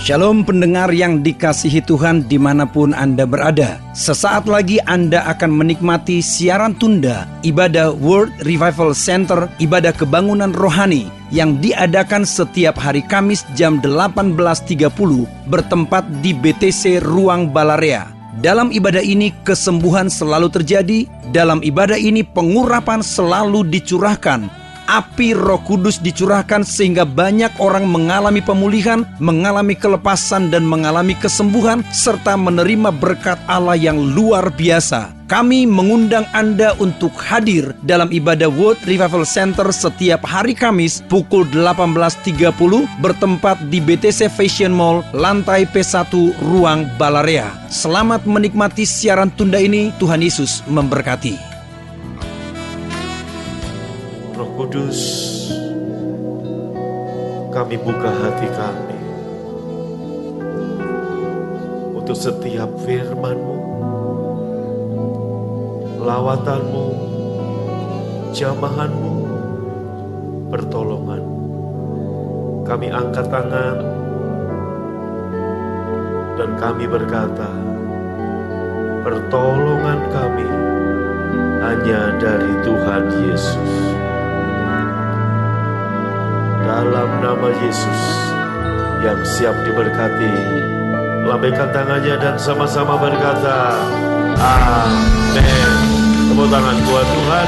Shalom pendengar yang dikasihi Tuhan dimanapun Anda berada. Sesaat lagi Anda akan menikmati siaran tunda ibadah World Revival Center, ibadah kebangunan rohani yang diadakan setiap hari Kamis jam 18.30 bertempat di BTC Ruang Balarea. Dalam ibadah ini kesembuhan selalu terjadi, dalam ibadah ini pengurapan selalu dicurahkan. Api Roh Kudus dicurahkan sehingga banyak orang mengalami pemulihan, mengalami kelepasan dan mengalami kesembuhan serta menerima berkat Allah yang luar biasa. Kami mengundang Anda untuk hadir dalam ibadah World Revival Center setiap hari Kamis pukul 18.30 bertempat di BTC Fashion Mall, lantai P1 Ruang Balarea. Selamat menikmati siaran tunda ini. Tuhan Yesus memberkati. Roh Kudus, kami buka hati kami untuk setiap firman-Mu, lawatan-Mu, jamahan-Mu, pertolongan. Kami angkat tangan dan kami berkata, pertolongan kami hanya dari Tuhan Yesus. Dalam nama Yesus yang siap diberkati, lambaikan tangannya dan sama-sama berkata, Amin. Tepuk tangan buat Tuhan.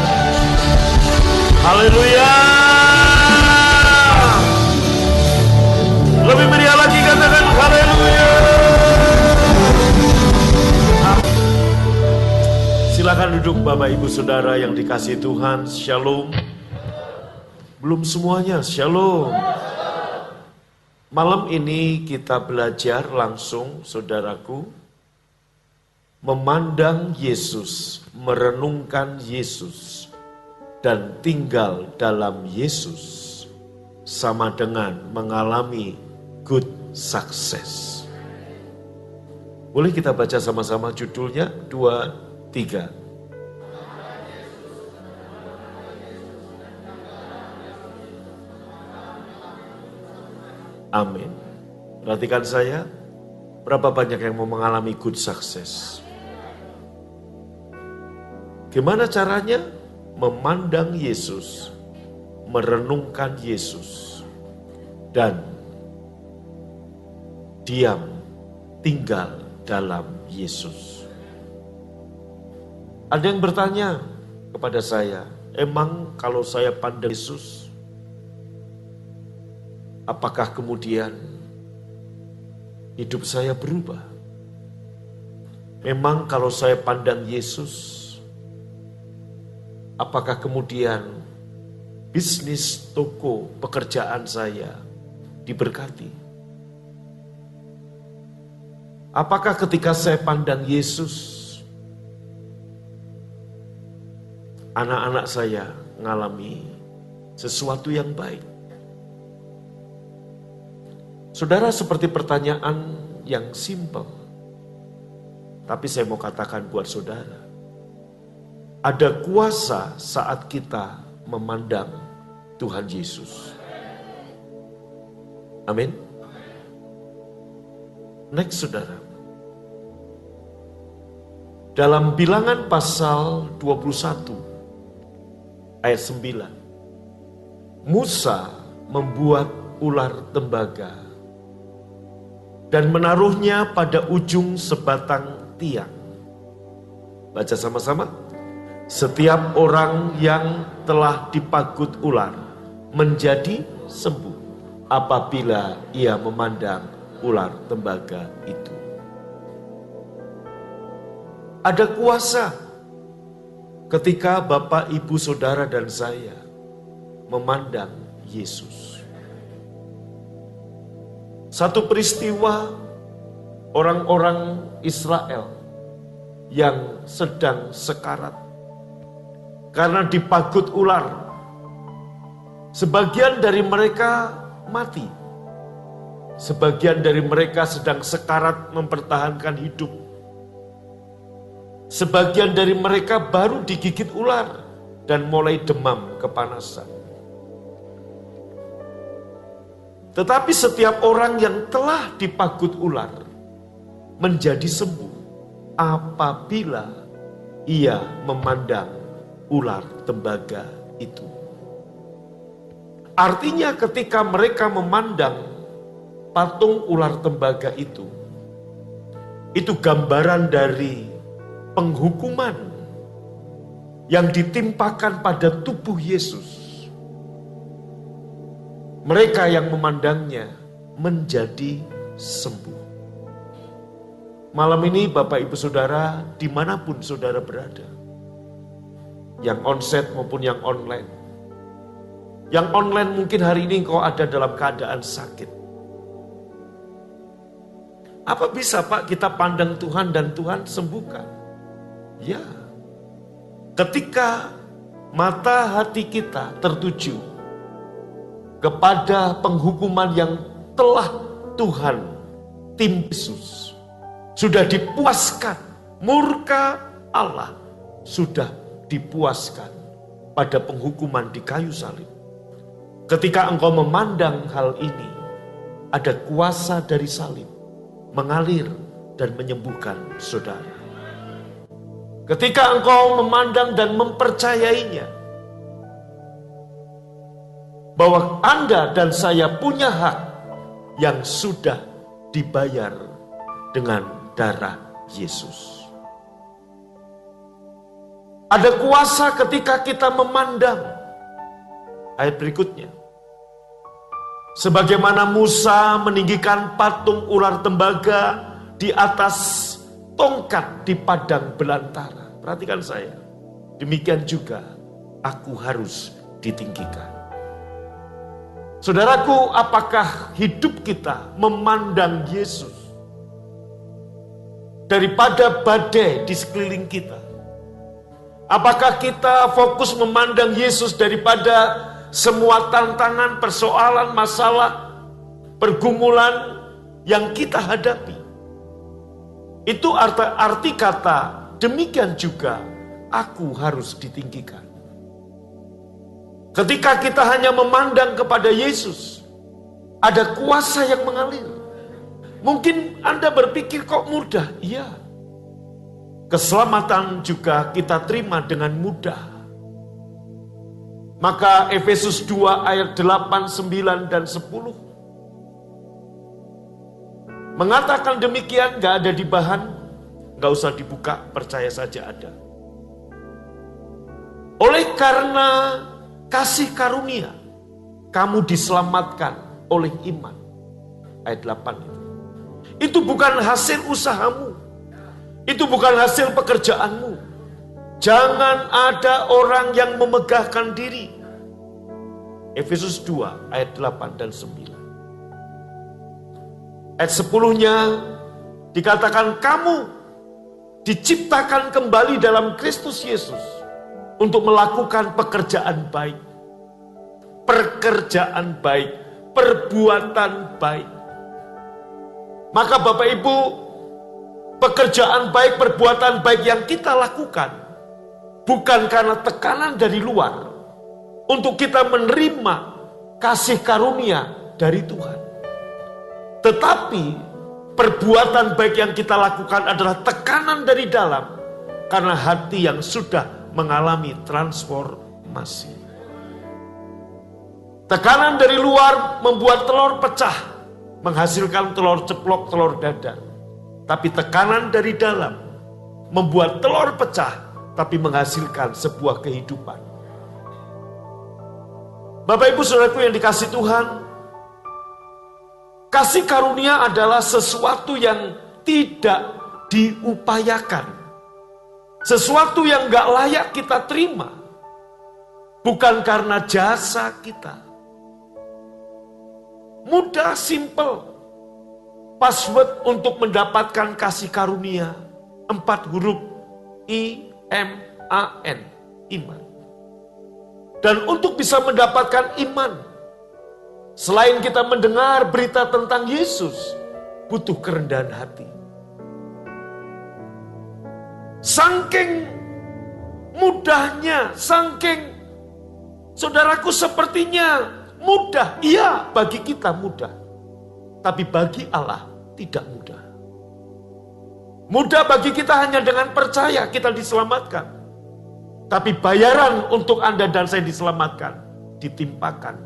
Haleluya. Lebih meriah lagi katakan haleluya. Silakan duduk Bapak Ibu Saudara yang dikasihi Tuhan. Shalom. Belum semuanya, shalom. Malam ini kita belajar langsung, saudaraku, memandang Yesus, merenungkan Yesus, dan tinggal dalam Yesus, sama dengan mengalami good success. Boleh kita baca sama-sama judulnya, 2, 3. Amin. Perhatikan saya, berapa banyak yang mau mengalami good success? Gimana caranya? Memandang Yesus, merenungkan Yesus, dan diam, tinggal dalam Yesus. Ada yang bertanya kepada saya, emang kalau saya pandang Yesus, apakah kemudian hidup saya berubah? Memang kalau saya pandang Yesus, apakah kemudian bisnis, toko, pekerjaan saya diberkati? Apakah ketika saya pandang Yesus, anak-anak saya mengalami sesuatu yang baik? Saudara, seperti pertanyaan yang simpel, tapi saya mau katakan buat saudara, ada kuasa saat kita memandang Tuhan Yesus. Amin. Next, saudara. Dalam Bilangan pasal 21 ayat 9, Musa membuat ular tembaga dan menaruhnya pada ujung sebatang tiang. Baca sama-sama. Setiap orang yang telah dipagut ular menjadi sembuh apabila ia memandang ular tembaga itu. Ada kuasa ketika Bapak, Ibu, Saudara, dan saya memandang Yesus. Satu peristiwa orang-orang Israel yang sedang sekarat karena dipagut ular. Sebagian dari mereka mati. Sebagian dari mereka sedang sekarat mempertahankan hidup. Sebagian dari mereka baru digigit ular dan mulai demam kepanasan. Tetapi setiap orang yang telah dipagut ular menjadi sembuh apabila ia memandang ular tembaga itu. Artinya ketika mereka memandang patung ular tembaga itu gambaran dari penghukuman yang ditimpakan pada tubuh Yesus. Mereka yang memandangnya menjadi sembuh. Malam ini Bapak Ibu Saudara, dimanapun saudara berada, yang onsite maupun yang online. Yang online mungkin hari ini engkau ada dalam keadaan sakit. Apa bisa Pak kita pandang Tuhan dan Tuhan sembuhkan? Ya, ketika mata hati kita tertuju kepada penghukuman yang telah Tuhan tim Yesus sudah dipuaskan, murka Allah sudah dipuaskan pada penghukuman di kayu salib. Ketika engkau memandang hal ini, ada kuasa dari salib mengalir dan menyembuhkan saudara. Ketika engkau memandang dan mempercayainya, bahwa Anda dan saya punya hak yang sudah dibayar dengan darah Yesus. Ada kuasa ketika kita memandang. Ayat berikutnya. Sebagaimana Musa meninggikan patung ular tembaga di atas tongkat di padang belantara. Perhatikan saya. Demikian juga aku harus ditinggikan. Saudaraku, apakah hidup kita memandang Yesus daripada badai di sekeliling kita? Apakah kita fokus memandang Yesus daripada semua tantangan, persoalan, masalah, pergumulan yang kita hadapi? Itu arti kata, demikian juga aku harus ditinggikan. Ketika kita hanya memandang kepada Yesus, ada kuasa yang mengalir. Mungkin Anda berpikir kok mudah? Iya. Keselamatan juga kita terima dengan mudah. Maka Efesus 2 ayat 8, 9, dan 10 mengatakan demikian, gak ada di bahan, gak usah dibuka, percaya saja ada. Oleh karena kasih karunia, kamu diselamatkan oleh iman. Ayat 8 itu. Itu bukan hasil usahamu. Itu bukan hasil pekerjaanmu. Jangan ada orang yang memegahkan diri. Efesus 2 ayat 8 dan 9. Ayat 10-nya dikatakan kamu diciptakan kembali dalam Kristus Yesus untuk melakukan pekerjaan baik, perbuatan baik. Maka Bapak Ibu, pekerjaan baik, perbuatan baik yang kita lakukan bukan karena tekanan dari luar untuk kita menerima kasih karunia dari Tuhan. Tetapi perbuatan baik yang kita lakukan adalah tekanan dari dalam karena hati yang sudah mengalami transformasi. Tekanan dari luar membuat telur pecah, menghasilkan telur ceplok, telur dadar. Tapi tekanan dari dalam membuat telur pecah, tapi menghasilkan sebuah kehidupan. Bapak Ibu Saudaraku yang dikasihi Tuhan, kasih karunia adalah sesuatu yang tidak diupayakan. Sesuatu yang gak layak kita terima. Bukan karena jasa kita. Mudah, simple. Password untuk mendapatkan kasih karunia 4 huruf I-M-A-N, iman. Dan untuk bisa mendapatkan iman, selain kita mendengar berita tentang Yesus, butuh kerendahan hati. Saking mudahnya, saking saudaraku sepertinya mudah. Iya, bagi kita mudah. Tapi bagi Allah tidak mudah. Mudah bagi kita hanya dengan percaya kita diselamatkan. Tapi bayaran untuk Anda dan saya diselamatkan ditimpakan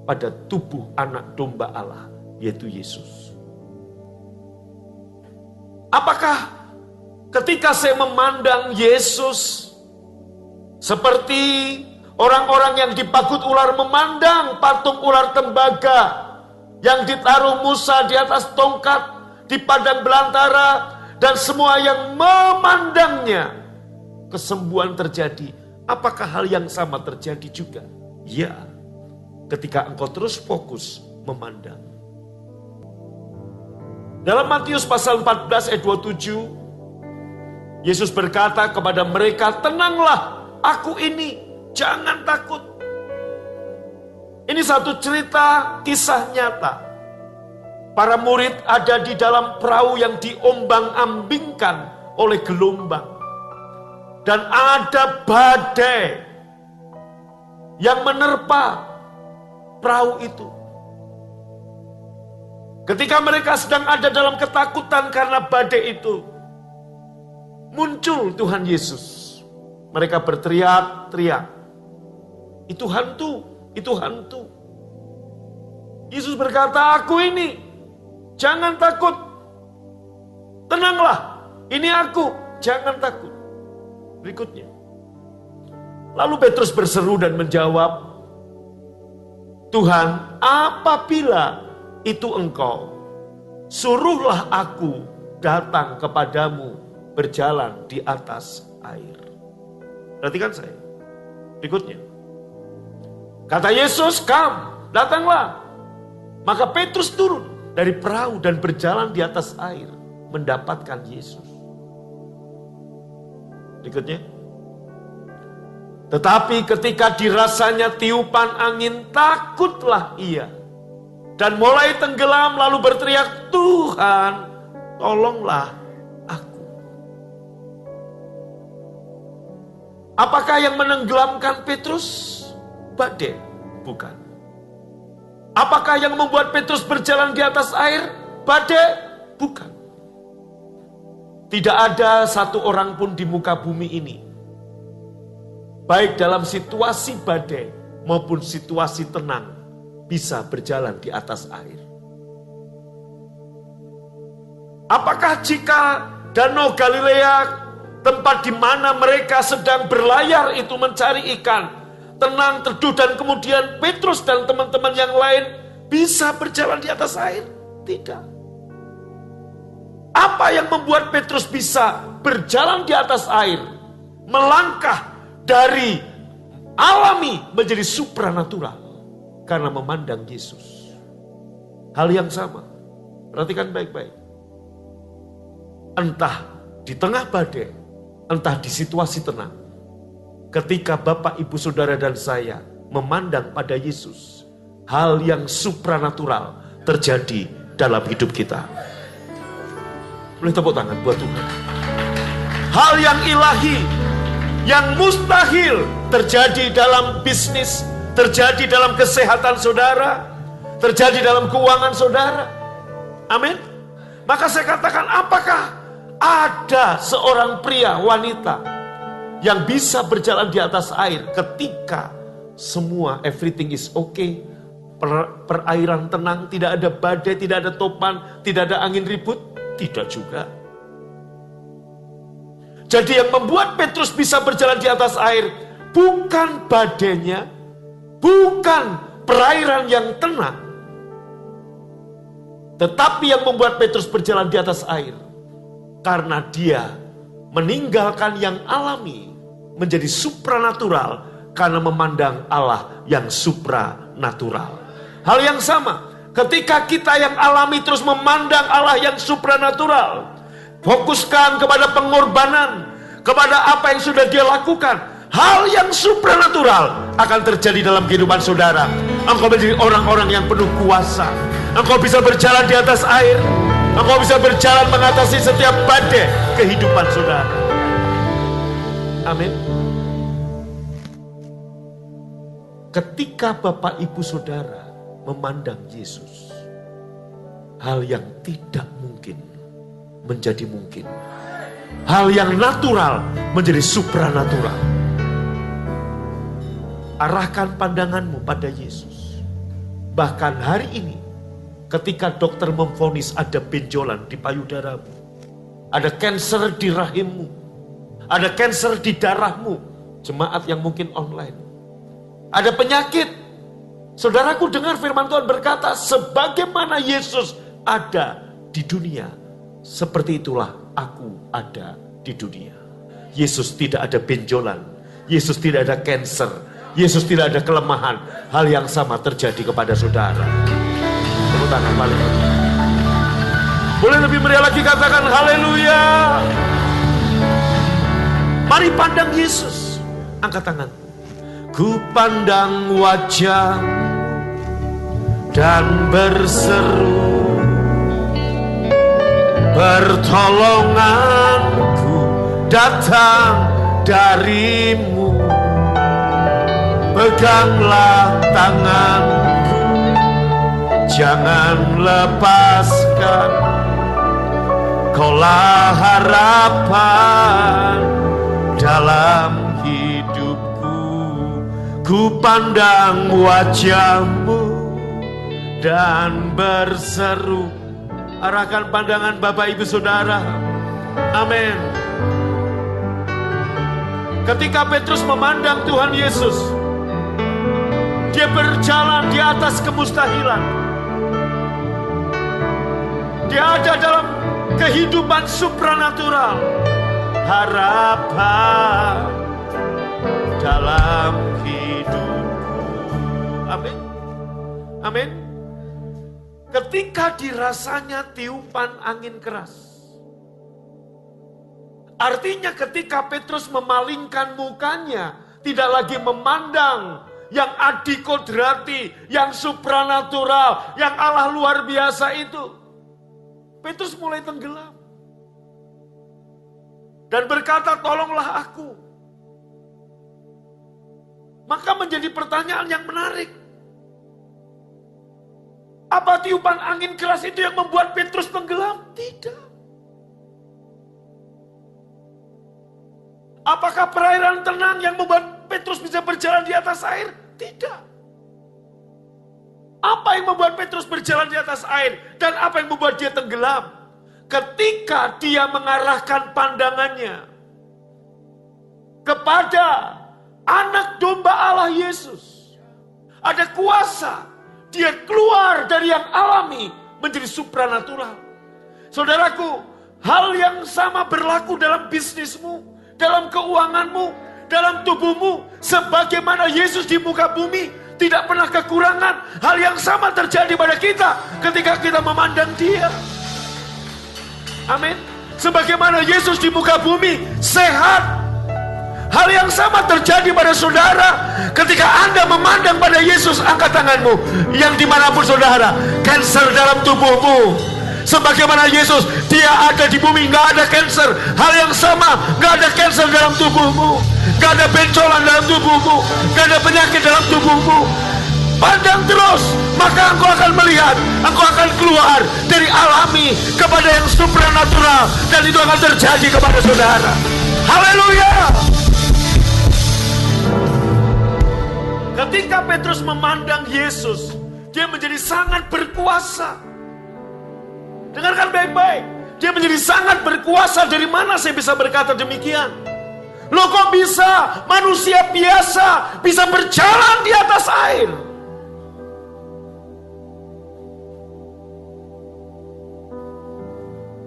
pada tubuh anak domba Allah, yaitu Yesus. Apakah ketika saya memandang Yesus seperti orang-orang yang dipagut ular memandang patung ular tembaga yang ditaruh Musa di atas tongkat di padang belantara dan semua yang memandangnya kesembuhan terjadi? Apakah hal yang sama terjadi juga? Ya, ketika engkau terus fokus memandang. Dalam Matius pasal 14 ayat 27, Yesus berkata kepada mereka, tenanglah, aku ini, jangan takut. Ini satu cerita kisah nyata. Para murid ada di dalam perahu yang diombang-ambingkan oleh gelombang. Dan ada badai yang menerpa perahu itu. Ketika mereka sedang ada dalam ketakutan karena badai itu, muncul Tuhan Yesus. Mereka berteriak-teriak, itu hantu, itu hantu. Yesus berkata, aku ini, jangan takut. Tenanglah, ini aku, jangan takut. Berikutnya. Lalu Petrus berseru dan menjawab, Tuhan, apabila itu engkau, suruhlah aku datang kepadamu berjalan di atas air. Perhatikan saya. Berikutnya. Kata Yesus, come, datanglah. Maka Petrus turun dari perahu dan berjalan di atas air mendapatkan Yesus. Berikutnya. Tetapi ketika dirasanya tiupan angin, takutlah ia. Dan mulai tenggelam lalu berteriak, Tuhan, tolonglah aku. Apakah yang menenggelamkan Petrus? Badai? Bukan. Apakah yang membuat Petrus berjalan di atas air? Badai? Bukan. Tidak ada satu orang pun di muka bumi ini, baik dalam situasi badai maupun situasi tenang, bisa berjalan di atas air. Apakah jika Danau Galilea, tempat di mana mereka sedang berlayar itu mencari ikan, tenang, teduh, dan kemudian Petrus dan teman-teman yang lain bisa berjalan di atas air? Tidak. Apa yang membuat Petrus bisa berjalan di atas air, melangkah dari alami menjadi supranatural? Karena memandang Yesus. Hal yang sama. Perhatikan baik-baik. Entah di tengah badai, entah di situasi tenang. Ketika Bapak, Ibu, Saudara, dan saya memandang pada Yesus, hal yang supranatural terjadi dalam hidup kita. Boleh tepuk tangan buat Tuhan. Hal yang ilahi, yang mustahil terjadi dalam bisnis, terjadi dalam kesehatan saudara, terjadi dalam keuangan saudara. Amin. Maka saya katakan, apakah ada seorang pria, wanita yang bisa berjalan di atas air ketika semua everything is okay, perairan tenang, tidak ada badai, tidak ada topan, tidak ada angin ribut? Tidak juga. Jadi yang membuat Petrus bisa berjalan di atas air bukan badainya, bukan perairan yang tenang, tetapi yang membuat Petrus berjalan di atas air karena dia meninggalkan yang alami menjadi supranatural karena memandang Allah yang supranatural. Hal yang sama ketika kita yang alami terus memandang Allah yang supranatural, fokuskan kepada pengorbanan, kepada apa yang sudah dia lakukan, hal yang supranatural akan terjadi dalam kehidupan saudara. Engkau menjadi orang-orang yang penuh kuasa. Engkau bisa berjalan di atas air. Engkau bisa berjalan mengatasi setiap badai kehidupan saudara. Amin. ketika Bapak Ibu Saudara memandang Yesus, hal yang tidak mungkin menjadi mungkin. Hal yang natural menjadi supranatural. Arahkan pandanganmu pada Yesus. Bahkan hari ini, ketika dokter memvonis ada benjolan di payudaramu, ada kanker di rahimmu, ada kanker di darahmu, jemaat yang mungkin online, ada penyakit. Saudaraku, dengar firman Tuhan berkata, sebagaimana Yesus ada di dunia, seperti itulah aku ada di dunia. Yesus tidak ada benjolan, Yesus tidak ada kanker, Yesus tidak ada kelemahan. Hal yang sama terjadi kepada saudara. Tepuk tangan balik. Boleh lebih meriah lagi, katakan haleluya. Mari pandang Yesus. Angkat tangan. Ku pandang wajah dan berseru, pertolonganku datang darimu. Peganglah tanganku, jangan lepaskan. Kaulah harapan dalam hidupku. Ku pandang wajahmu dan berseru. Arahkan pandangan Bapak Ibu Saudara. Amin. Ketika Petrus memandang Tuhan Yesus, dia berjalan di atas kemustahilan. Dia ada dalam kehidupan supranatural. Harapan dalam hidupku. Amin. Amin. Ketika dirasanya tiupan angin keras. Artinya ketika Petrus memalingkan mukanya, tidak lagi memandang yang adikodrati, yang supranatural, yang Allah luar biasa itu. Petrus mulai tenggelam. Dan berkata, tolonglah aku. Maka menjadi pertanyaan yang menarik. Apa tiupan angin keras itu yang membuat Petrus tenggelam? Tidak. Apakah perairan tenang yang membuat Petrus bisa berjalan di atas air? Tidak. Apa yang membuat Petrus berjalan di atas air? Dan apa yang membuat dia tenggelam? Ketika dia mengarahkan pandangannya kepada anak domba Allah Yesus. Ada kuasa. Dia keluar dari yang alami menjadi supranatural. Saudaraku, hal yang sama berlaku dalam bisnismu, dalam keuanganmu, dalam tubuhmu. Sebagaimana Yesus di muka bumi tidak pernah kekurangan, hal yang sama terjadi pada kita ketika kita memandang Dia. Amin. Sebagaimana Yesus di muka bumi sehat, hal yang sama terjadi pada saudara ketika Anda memandang pada Yesus. Angkat tanganmu yang dimanapun saudara, kanker dalam tubuhmu. Sebagaimana Yesus, Dia ada di bumi, gak ada kanker. Hal yang sama, gak ada kanker dalam tubuhmu, gak ada bencolan dalam tubuhmu, gak ada penyakit dalam tubuhmu. Pandang terus, maka engkau akan melihat, engkau akan keluar dari alami kepada yang supranatural, dan itu akan terjadi kepada saudara. Haleluya. Ketika Petrus memandang Yesus, dia menjadi sangat berkuasa. Dengarkan baik-baik. Dia menjadi sangat berkuasa. Dari mana saya bisa berkata demikian? Loh, kok bisa manusia biasa bisa berjalan di atas air?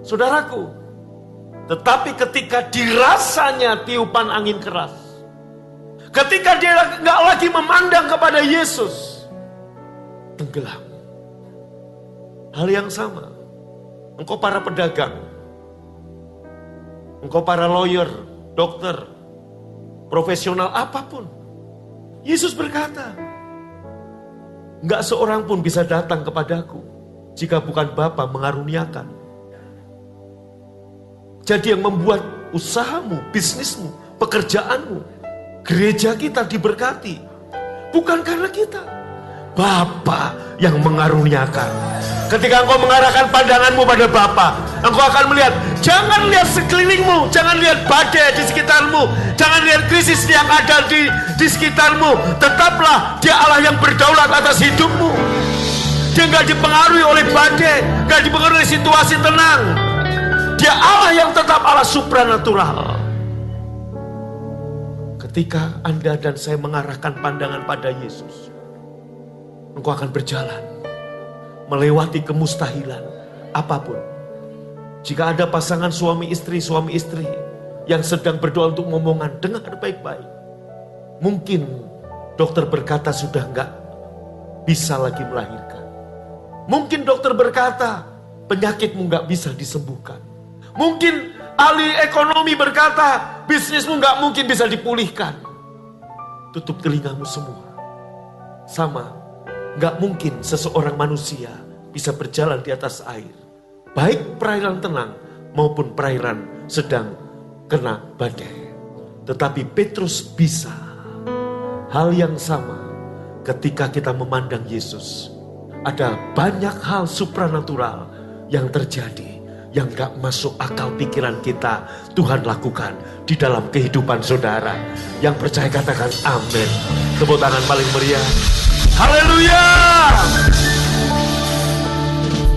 Saudaraku, tetapi ketika dirasanya tiupan angin keras, ketika dia nggak lagi memandang kepada Yesus, tenggelam. Hal yang sama. Engkau para pedagang, engkau para lawyer, dokter, profesional apapun. Yesus berkata, enggak seorang pun bisa datang kepadaku jika bukan Bapa mengaruniakan. Jadi yang membuat usahamu, bisnismu, pekerjaanmu, gereja kita diberkati, Bukan karena kita. Bapa yang mengaruniakan. Ketika engkau mengarahkan pandanganmu pada Bapa, engkau akan melihat. Jangan lihat sekelilingmu, jangan lihat badai di sekitarmu, jangan lihat krisis yang ada di sekitarmu. Tetaplah dia Allah yang berdaulat atas hidupmu. Dia nggak dipengaruhi oleh badai, nggak dipengaruhi oleh situasi tenang. Dia Allah yang tetap Allah supranatural. Ketika Anda dan saya mengarahkan pandangan pada Yesus, engkau akan berjalan melewati kemustahilan apapun. Jika ada pasangan suami istri yang sedang berdoa untuk ngomongan, dengar baik-baik. Mungkin dokter berkata sudah enggak bisa lagi melahirkan. Mungkin dokter berkata penyakitmu enggak bisa disembuhkan. Mungkin ahli ekonomi berkata bisnismu enggak mungkin bisa dipulihkan. Tutup telingamu semua. Sama, enggak mungkin seseorang manusia bisa berjalan di atas air. Baik perairan tenang maupun perairan sedang kena badai. Tetapi Petrus bisa. Hal yang sama ketika kita memandang Yesus. Ada banyak hal supranatural yang terjadi, yang gak masuk akal pikiran kita, Tuhan lakukan di dalam kehidupan saudara. Yang percaya katakan amin. Tepuk tangan paling meriah. Haleluya.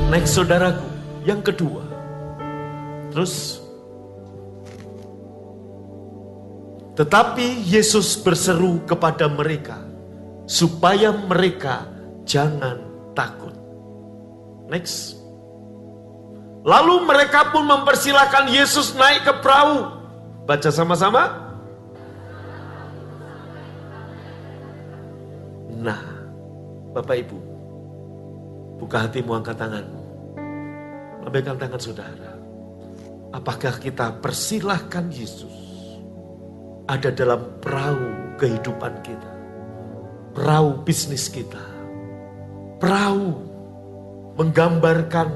Next saudaraku, yang kedua. Terus. Tetapi Yesus berseru kepada mereka supaya mereka jangan takut. Next. Lalu mereka pun mempersilahkan Yesus naik ke perahu. Baca sama-sama. Nah, Bapak Ibu, buka hatimu, angkat tanganmu. Lambaikan tangan saudara. Apakah kita persilahkan Yesus ada dalam perahu kehidupan kita? Perahu bisnis kita. Perahu menggambarkan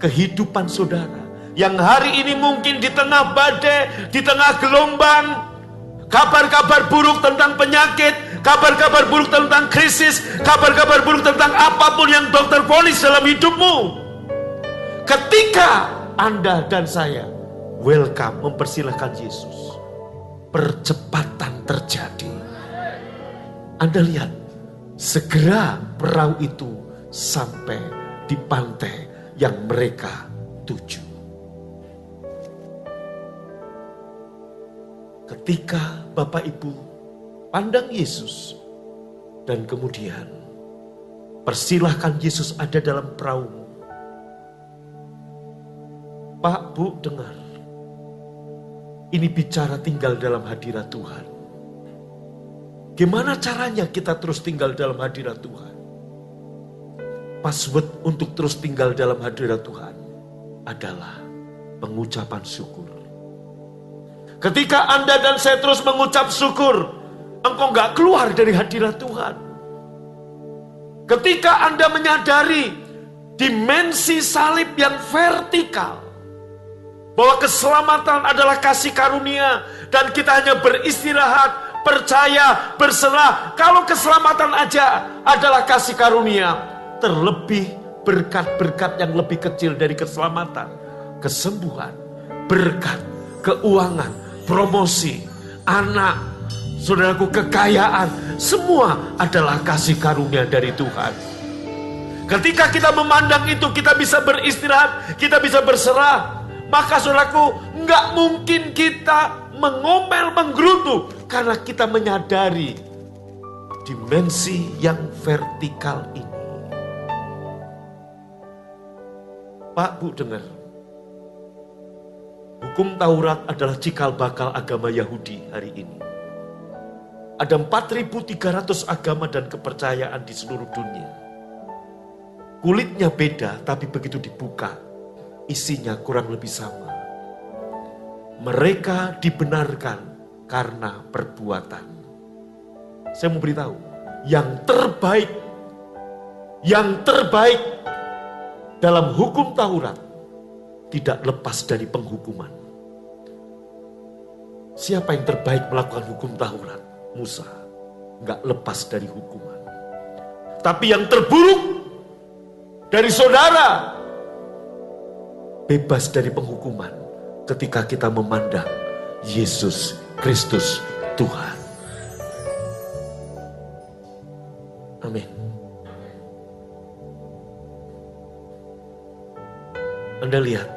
kehidupan saudara. Yang hari ini mungkin di tengah badai, di tengah gelombang, kabar-kabar buruk tentang penyakit, kabar-kabar buruk tentang krisis, kabar-kabar buruk tentang apapun yang dokter vonis dalam hidupmu. Ketika Anda dan saya welcome, mempersilahkan Yesus, percepatan terjadi. Anda lihat, segera perahu itu sampai di pantai yang mereka tuju. Ketika Bapak Ibu pandang Yesus dan kemudian persilahkan Yesus ada dalam perahu. Pak, Bu, dengar. Ini bicara tinggal dalam hadirat Tuhan. Gimana caranya kita terus tinggal dalam hadirat Tuhan? Password untuk terus tinggal dalam hadirat Tuhan adalah pengucapan syukur. Ketika Anda dan saya terus mengucap syukur, engkau gak keluar dari hadirat Tuhan. Ketika Anda menyadari dimensi salib yang vertikal, bahwa keselamatan adalah kasih karunia dan kita hanya beristirahat, percaya, berserah. Kalau keselamatan aja adalah kasih karunia, terlebih berkat-berkat yang lebih kecil dari keselamatan, kesembuhan, berkat, keuangan, promosi, anak, saudaraku, kekayaan, semua adalah kasih karunia dari Tuhan. Ketika kita memandang itu, kita bisa beristirahat, kita bisa berserah. Maka saudaraku, nggak mungkin kita mengomel, menggerutu, karena kita menyadari dimensi yang vertikal ini. Pak, Bu, dengar. Hukum Taurat adalah cikal bakal agama Yahudi hari ini. Ada 4.300 agama dan kepercayaan di seluruh dunia. Kulitnya beda, tapi begitu dibuka, isinya kurang lebih sama. Mereka dibenarkan karena perbuatan. Saya mau beritahu, yang terbaik dalam hukum Taurat tidak lepas dari penghukuman. Siapa yang terbaik melakukan hukum Taurat? Musa. nggak lepas dari hukuman. Tapi yang terburuk dari saudara, bebas dari penghukuman ketika kita memandang Yesus Kristus Tuhan. Amin. Anda lihat,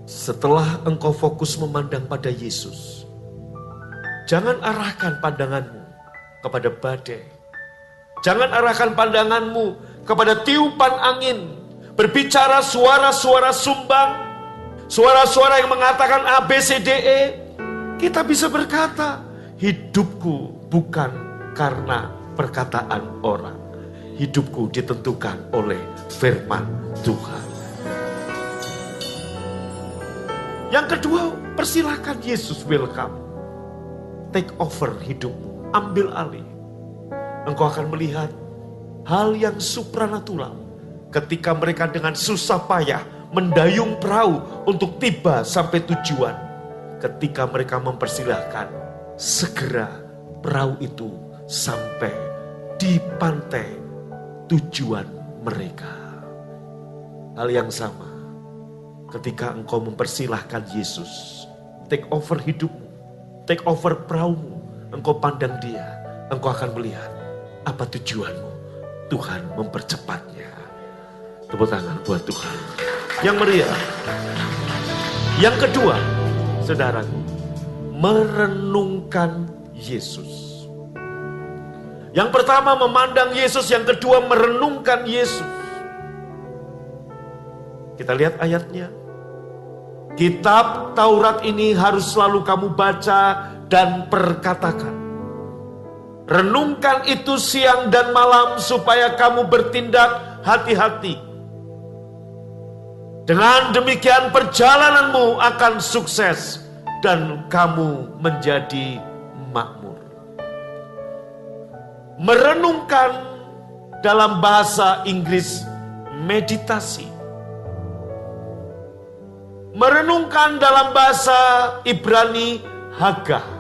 setelah engkau fokus memandang pada Yesus, jangan arahkan pandanganmu kepada badai. Jangan arahkan pandanganmu kepada tiupan angin, berbicara suara-suara sumbang, suara-suara yang mengatakan A, B, C, D, E. Kita bisa berkata, hidupku bukan karena perkataan orang. Hidupku ditentukan oleh firman Tuhan. Yang kedua, persilahkan Yesus welcome. Take over hidupmu, ambil alih. Engkau akan melihat hal yang supranatural ketika mereka dengan susah payah mendayung perahu untuk tiba sampai tujuan. Ketika mereka mempersilahkan, segera perahu itu sampai di pantai tujuan mereka. Hal yang sama ketika engkau mempersilahkan Yesus take over hidupmu, take over perahumu, engkau pandang Dia, engkau akan melihat apa tujuanmu. Tuhan mempercepatnya. Tepuk tangan buat Tuhan yang meriah. Yang kedua, saudaraku, merenungkan Yesus. Yang pertama memandang Yesus, yang kedua merenungkan Yesus. Kita lihat ayatnya. Kitab Taurat ini harus selalu kamu baca dan perkatakan. Renungkan itu siang dan malam supaya kamu bertindak hati-hati. Dengan demikian perjalananmu akan sukses dan kamu menjadi makmur. Merenungkan dalam bahasa Inggris meditasi. Merenungkan dalam bahasa Ibrani hagah.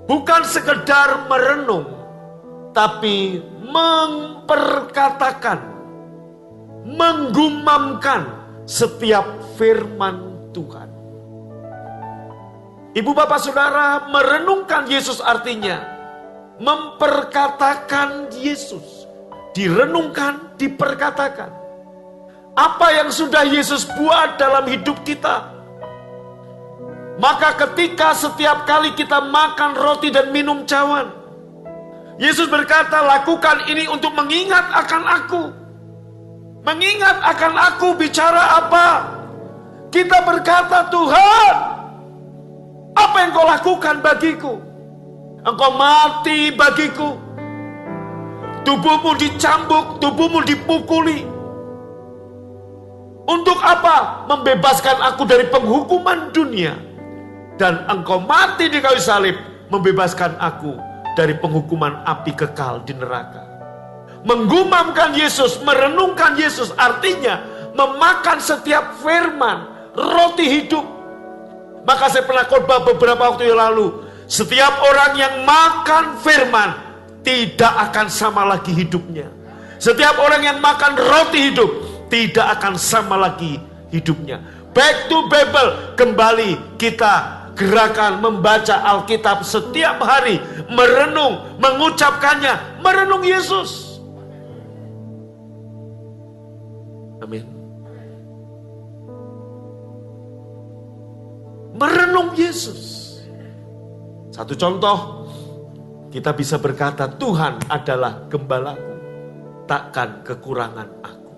Bukan sekedar merenung, tapi memperkatakan, menggumamkan setiap firman Tuhan. Ibu bapak saudara, merenungkan Yesus artinya memperkatakan Yesus. Direnungkan, diperkatakan. Apa yang sudah Yesus buat dalam hidup kita. Maka ketika setiap kali kita makan roti dan minum cawan, Yesus berkata, lakukan ini untuk mengingat akan aku. Mengingat akan aku bicara apa? Kita berkata, Tuhan, apa yang kau lakukan bagiku? Engkau mati bagiku. Tubuhmu dicambuk, tubuhmu dipukuli. Untuk apa? Membebaskan aku dari penghukuman dunia. Dan engkau mati di kayu salib, membebaskan aku dari penghukuman api kekal di neraka. Menggumamkan Yesus, merenungkan Yesus artinya memakan setiap firman, roti hidup. Maka saya pernah khotbah beberapa waktu yang lalu, setiap orang yang makan firman tidak akan sama lagi hidupnya. Setiap orang yang makan roti hidup tidak akan sama lagi hidupnya. Back to Bible, kembali kita gerakan membaca Alkitab setiap hari, merenung, mengucapkannya, merenung Yesus. Amin. Merenung Yesus. Satu contoh, kita bisa berkata, Tuhan adalah gembalaku, takkan kekurangan aku.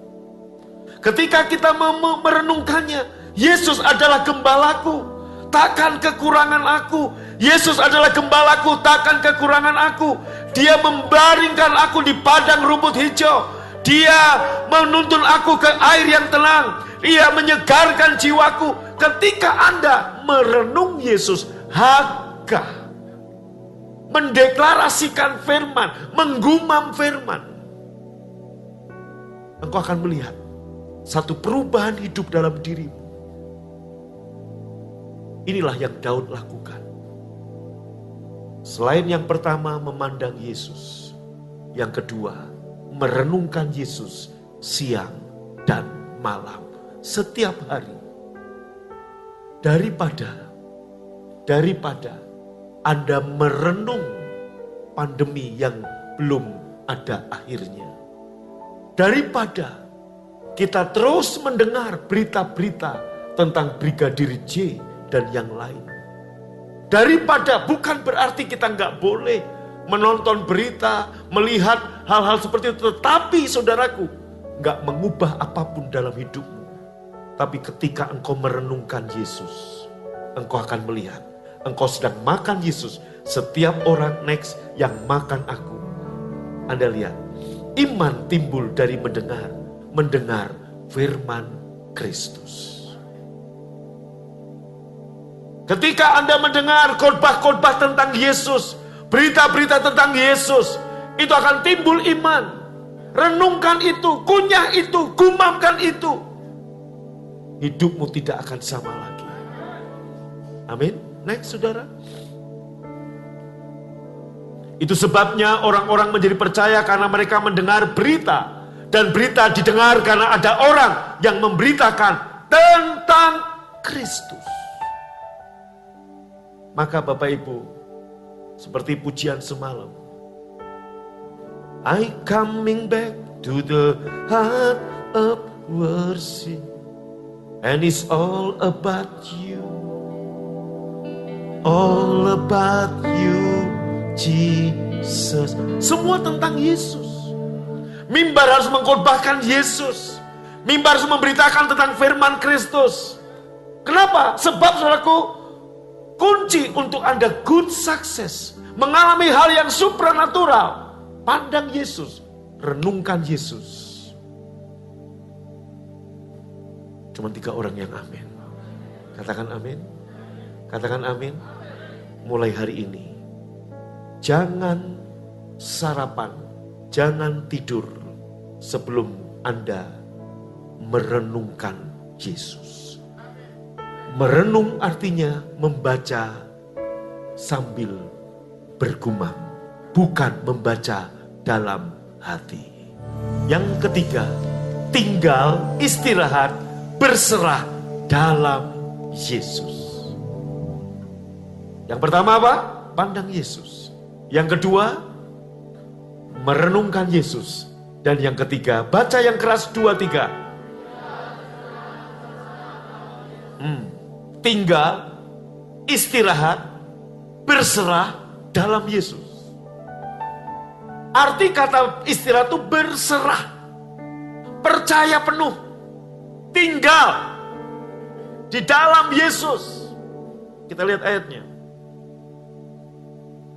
Ketika kita merenungkannya, Yesus adalah gembalaku, takkan kekurangan aku. Yesus adalah gembalaku, takkan kekurangan aku. Dia membaringkan aku di padang rumput hijau. Dia menuntun aku ke air yang tenang. Dia menyegarkan jiwaku. Ketika Anda merenung Yesus, hagah, mendeklarasikan firman, menggumam firman, engkau akan melihat satu perubahan hidup dalam dirimu. Inilah yang Daud lakukan. Selain yang pertama memandang Yesus, yang kedua merenungkan Yesus siang dan malam setiap hari. Daripada Anda merenung pandemi yang belum ada akhirnya. Daripada kita terus mendengar berita-berita tentang Brigadir J dan yang lain. Daripada, bukan berarti kita nggak boleh menonton berita, melihat hal-hal seperti itu. Tetapi saudaraku, nggak mengubah apapun dalam hidupmu. Tapi ketika engkau merenungkan Yesus, engkau akan melihat, engkau sedang makan Yesus. Setiap orang next yang makan aku. Anda lihat, iman timbul dari mendengar firman Kristus. Ketika Anda mendengar khotbah-khotbah tentang Yesus, berita-berita tentang Yesus, itu akan timbul iman. Renungkan itu, kunyah itu, gumamkan itu. Hidupmu tidak akan sama lagi. Amin. Next, saudara. Itu sebabnya orang-orang menjadi percaya karena mereka mendengar berita. Dan berita didengar karena ada orang yang memberitakan tentang Kristus. Maka Bapak Ibu, seperti pujian semalam, I coming back to the heart of worship, and it's all about you, all about you, Jesus. Semua tentang Yesus. Mimbar harus mengkhotbahkan Yesus. Mimbar harus memberitakan tentang firman Kristus. Kenapa? Sebab saudaraku, kunci untuk Anda good success, mengalami hal yang supranatural, pandang Yesus, renungkan Yesus. Cuma 3 orang yang amin. Katakan amin. Katakan amin. Mulai hari ini, jangan sarapan, jangan tidur sebelum Anda merenungkan Yesus. Merenung artinya membaca sambil bergumam, bukan membaca dalam hati. Yang ketiga, tinggal, istirahat, berserah dalam Yesus. Yang pertama apa? Pandang Yesus. Yang kedua, merenungkan Yesus. Dan yang ketiga, baca yang keras 2, 3. Tinggal, istirahat, berserah dalam Yesus. Arti kata istirahat itu berserah, percaya penuh, tinggal di dalam Yesus. Kita lihat ayatnya.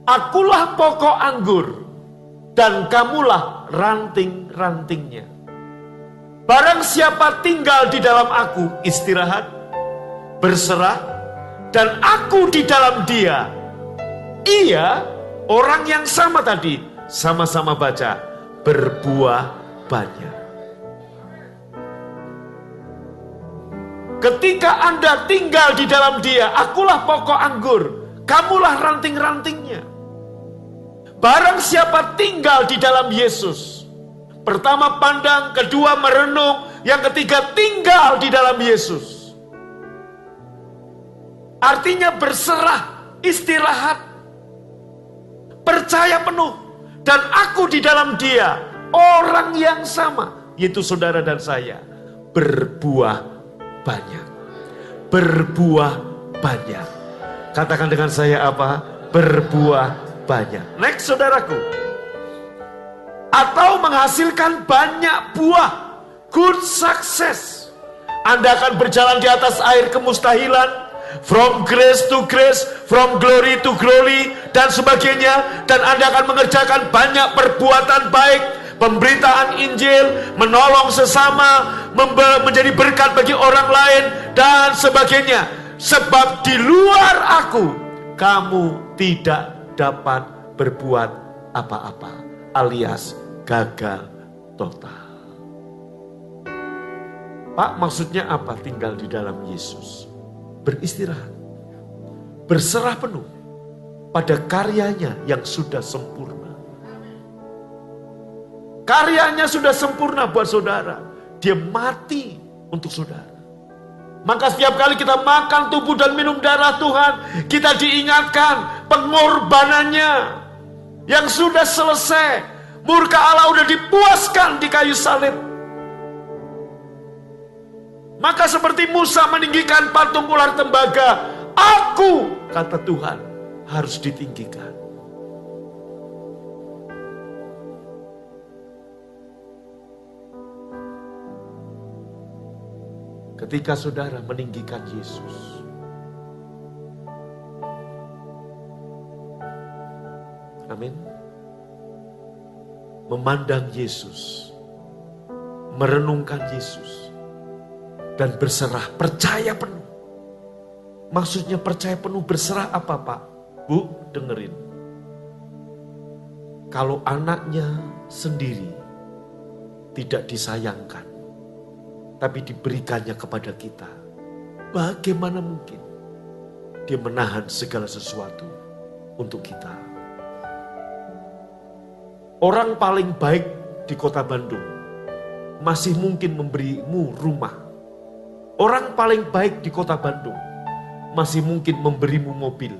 Akulah pokok anggur dan kamulah ranting-rantingnya. Barang siapa tinggal di dalam aku, istirahat, berserah, dan aku di dalam dia, ia, orang yang sama tadi, sama-sama baca, berbuah banyak. Ketika Anda tinggal di dalam dia, akulah pokok anggur, kamulah ranting-rantingnya. Barang siapa tinggal di dalam Yesus, pertama pandang, kedua merenung, yang ketiga tinggal di dalam Yesus. Artinya berserah, istirahat, percaya penuh, dan aku di dalam dia, orang yang sama, yaitu saudara dan saya, berbuah banyak. Berbuah banyak. Katakan dengan saya apa? Berbuah banyak. Next, saudaraku. Atau menghasilkan banyak buah. Good success. Anda akan berjalan di atas air kemustahilan. From grace to grace, from glory to glory, dan sebagainya. Dan Anda akan mengerjakan banyak perbuatan baik, pemberitaan Injil, menolong sesama, menjadi berkat bagi orang lain, dan sebagainya. Sebab di luar aku, kamu tidak dapat berbuat apa-apa, alias gagal total. Pak, maksudnya apa tinggal di dalam Yesus? Beristirahat, berserah penuh, pada karyanya yang sudah sempurna. Karyanya sudah sempurna buat saudara. Dia mati untuk saudara. Maka setiap kali kita makan tubuh dan minum darah Tuhan, kita diingatkan pengorbanannya yang sudah selesai. Murka Allah sudah dipuaskan di kayu salib. Maka seperti Musa meninggikan patung ular tembaga, aku, kata Tuhan, harus ditinggikan. Ketika saudara meninggikan Yesus, amin, memandang Yesus, merenungkan Yesus, dan berserah, percaya penuh. Maksudnya percaya penuh, berserah apa Pak? Bu, dengerin. Kalau anaknya sendiri tidak disayangkan, tapi diberikannya kepada kita, bagaimana mungkin dia menahan segala sesuatu untuk kita? Orang paling baik di kota Bandung masih mungkin memberimu rumah. Orang paling baik di kota Bandung masih mungkin memberimu mobil.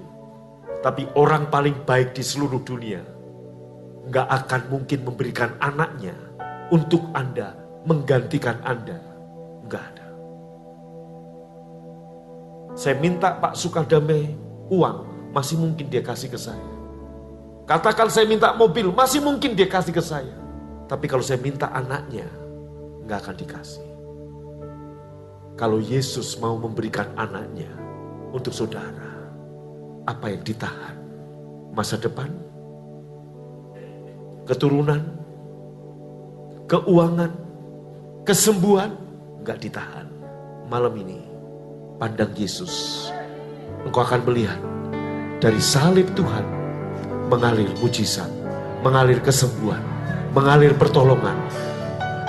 Tapi orang paling baik di seluruh dunia gak akan mungkin memberikan anaknya untuk Anda, menggantikan Anda. Gak ada. Saya minta Pak Sukadame uang, masih mungkin dia kasih ke saya. Katakan saya minta mobil, masih mungkin dia kasih ke saya. Tapi kalau saya minta anaknya, gak akan dikasih. Kalau Yesus mau memberikan anaknya untuk saudara, apa yang ditahan? Masa depan? Keturunan? Keuangan? Kesembuhan? Gak ditahan. Malam ini, pandang Yesus. Engkau akan melihat dari salib Tuhan mengalir mujizat, mengalir kesembuhan, mengalir pertolongan.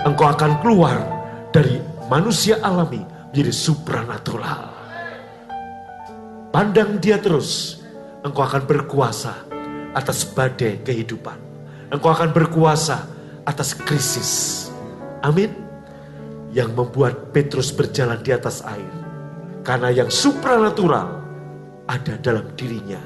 Engkau akan keluar dari manusia alami menjadi supranatural. Pandang dia terus, engkau akan berkuasa atas badai kehidupan. Engkau akan berkuasa atas krisis. Amin. Yang membuat Petrus berjalan di atas air. Karena yang supranatural ada dalam dirinya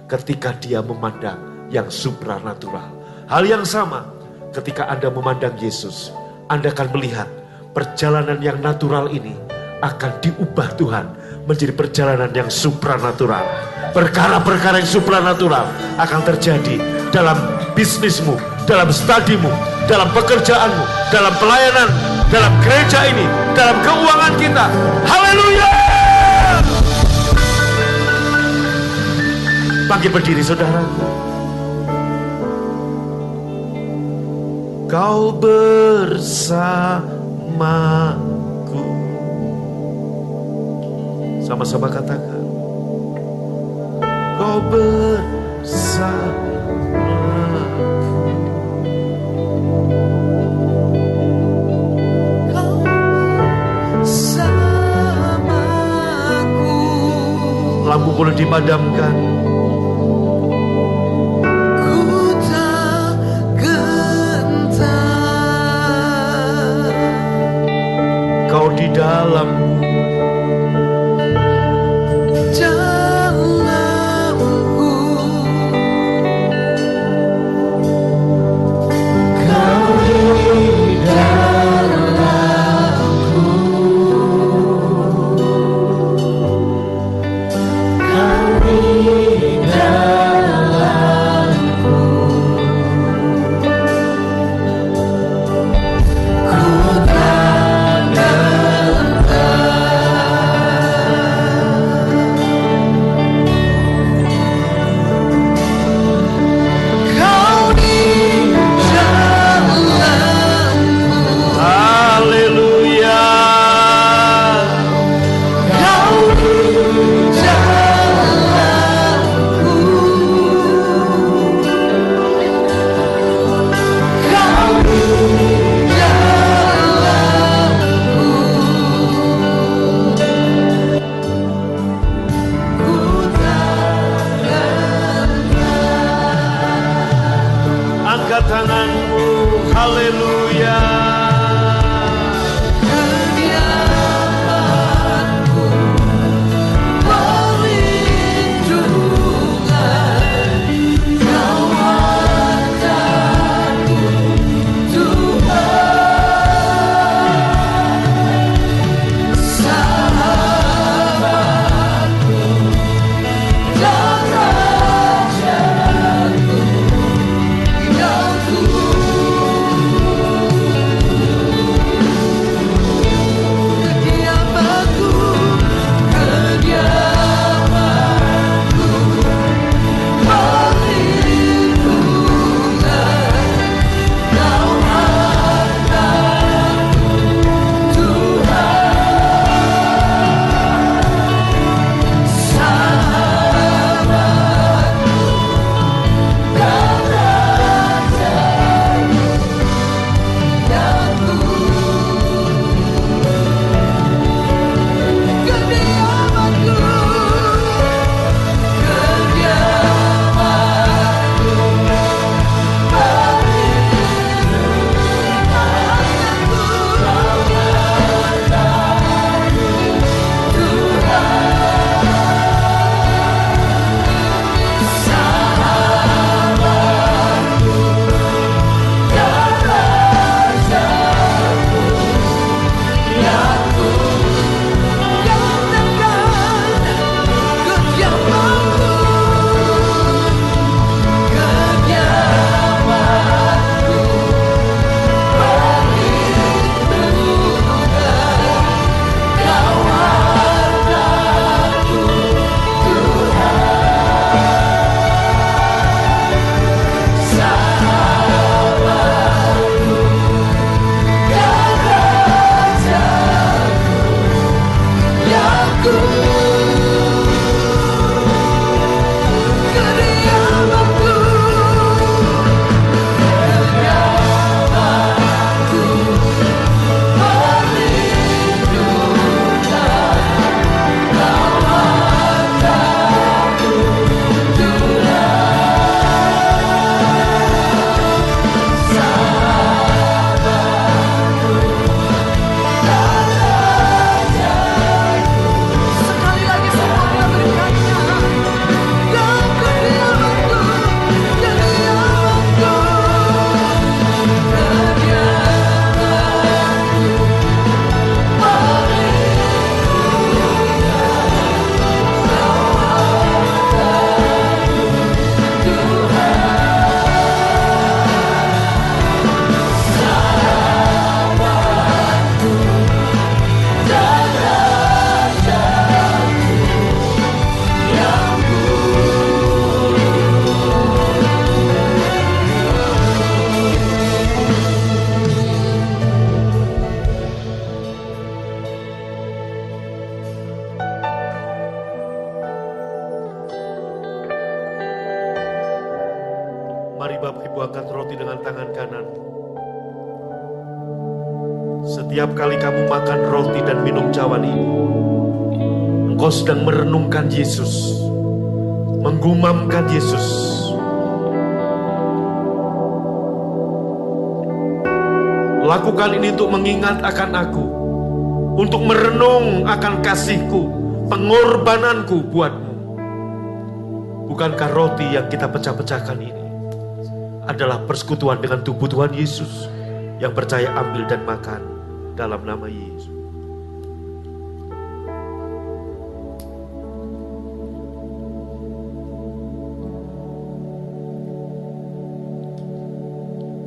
ketika dia memandang yang supranatural. Hal yang sama ketika Anda memandang Yesus, Anda akan melihat perjalanan yang natural ini akan diubah Tuhan menjadi perjalanan yang supranatural. Perkara-perkara yang supranatural akan terjadi dalam bisnismu, dalam studimu, dalam pekerjaanmu, dalam pelayanan, dalam gereja ini, dalam keuangan kita. Haleluya! Bangkit berdiri saudara. Kau bersamaku. Sama-sama katakan. Kau bersamaku. Kau bersamaku. Lampu boleh dipadamkan. Kau di dalamku, kau di dalamku, kau di dalamku, ku tak Ibu angkat roti dengan tangan kanan. Setiap kali kamu makan roti dan minum cawan ini, engkau sedang merenungkan Yesus, menggumamkan Yesus. Lakukan ini untuk mengingat akan aku, untuk merenung akan kasihku, pengorbananku buatmu. Bukankah roti yang kita pecah-pecahkan ini adalah persekutuan dengan tubuh Tuhan Yesus? Yang percaya ambil dan makan dalam nama Yesus.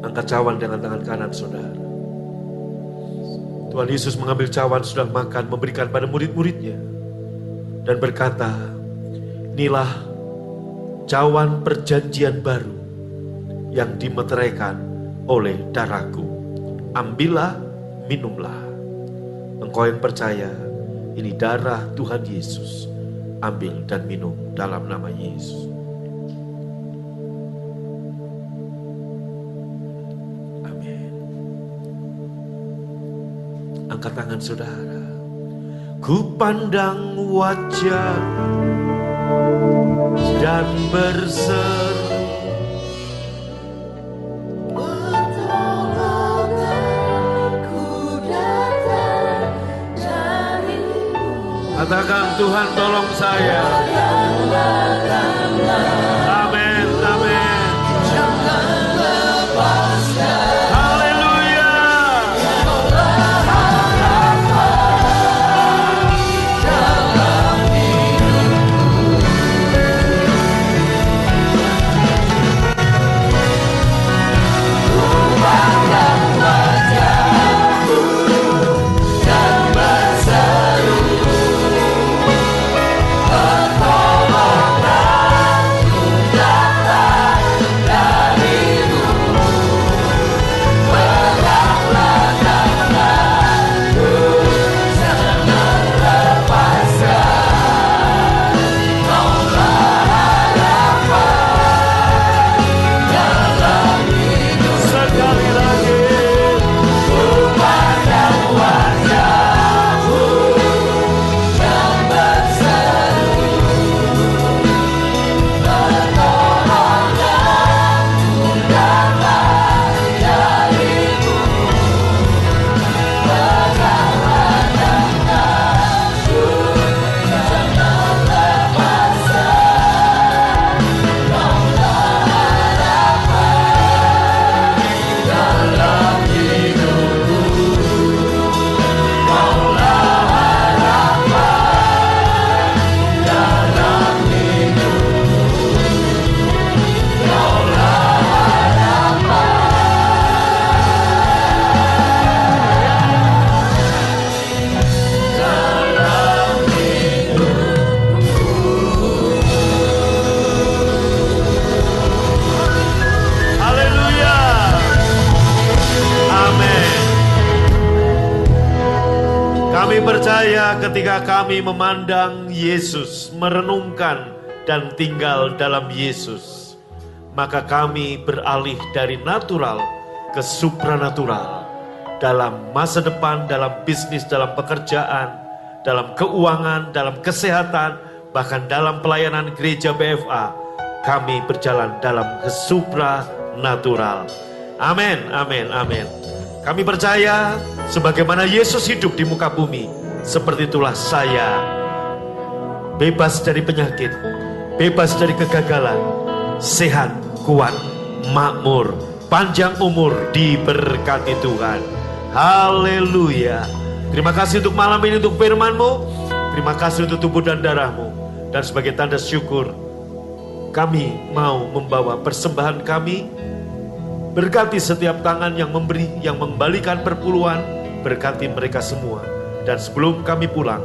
Angkat cawan dengan tangan kanan saudara. Tuhan Yesus mengambil cawan, sudah makan, memberikan pada murid-muridnya dan berkata, inilah cawan perjanjian baru yang dimeteraikan oleh darahku. Ambillah, minumlah. Engkau yang percaya, ini darah Tuhan Yesus. Ambil dan minum dalam nama Yesus. Amin. Angkat tangan saudara. Ku pandang wajah dan berseru, katakan, Tuhan tolong saya. Amin, amin. Haleluya. Percaya ketika kami memandang Yesus, merenungkan dan tinggal dalam Yesus, maka kami beralih dari natural ke supranatural dalam masa depan, dalam bisnis, dalam pekerjaan, dalam keuangan, dalam kesehatan, bahkan dalam pelayanan gereja BFA. Kami berjalan dalam supranatural. Amin, amin, amin. Kami percaya sebagaimana Yesus hidup di muka bumi, seperti itulah saya bebas dari penyakit, bebas dari kegagalan, sehat, kuat, makmur, panjang umur, diberkati Tuhan. Haleluya. Terima kasih untuk malam ini, untuk firman-Mu. Terima kasih untuk tubuh dan darah-Mu. Dan sebagai tanda syukur, kami mau membawa persembahan kami. Berkati setiap tangan yang memberi, yang membalikan perpuluhan. Berkati mereka semua. Dan sebelum kami pulang,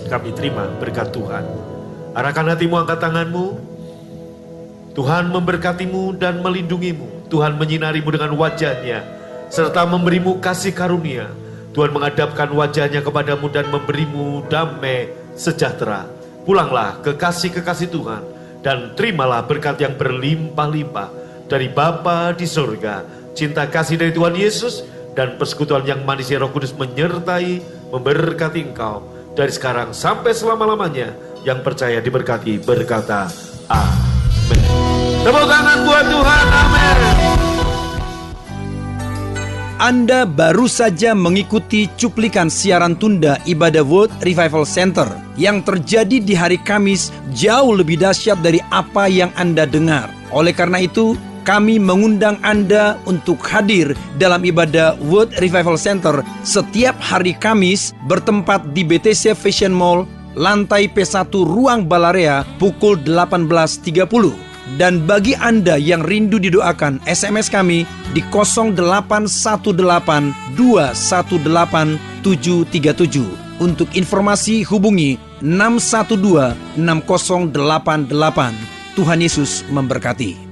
kami terima berkat Tuhan. Arahkan hatimu, angkat tanganmu. Tuhan memberkatimu dan melindungimu. Tuhan menyinarimu dengan wajahnya, serta memberimu kasih karunia. Tuhan menghadapkan wajahnya kepadamu dan memberimu damai sejahtera. Pulanglah kekasih-kekasih Tuhan, dan terimalah berkat yang berlimpah-limpah. dari Bapa di surga, cinta kasih dari Tuhan Yesus, dan persekutuan yang manisnya Roh Kudus menyertai, memberkati engkau dari sekarang sampai selama-lamanya. Yang percaya diberkati berkata amin. Tepuk tangan buat Tuhan, amin. Anda baru saja mengikuti cuplikan siaran tunda ibadah World Revival Center yang terjadi di hari Kamis jauh lebih dahsyat dari apa yang Anda dengar. Oleh karena itu, kami mengundang Anda untuk hadir dalam ibadah World Revival Center setiap hari Kamis bertempat di BTC Fashion Mall, lantai P1 Ruang Balarea pukul 18.30. Dan bagi Anda yang rindu didoakan, SMS kami di 0818218737. Untuk informasi hubungi 6126088. Tuhan Yesus memberkati.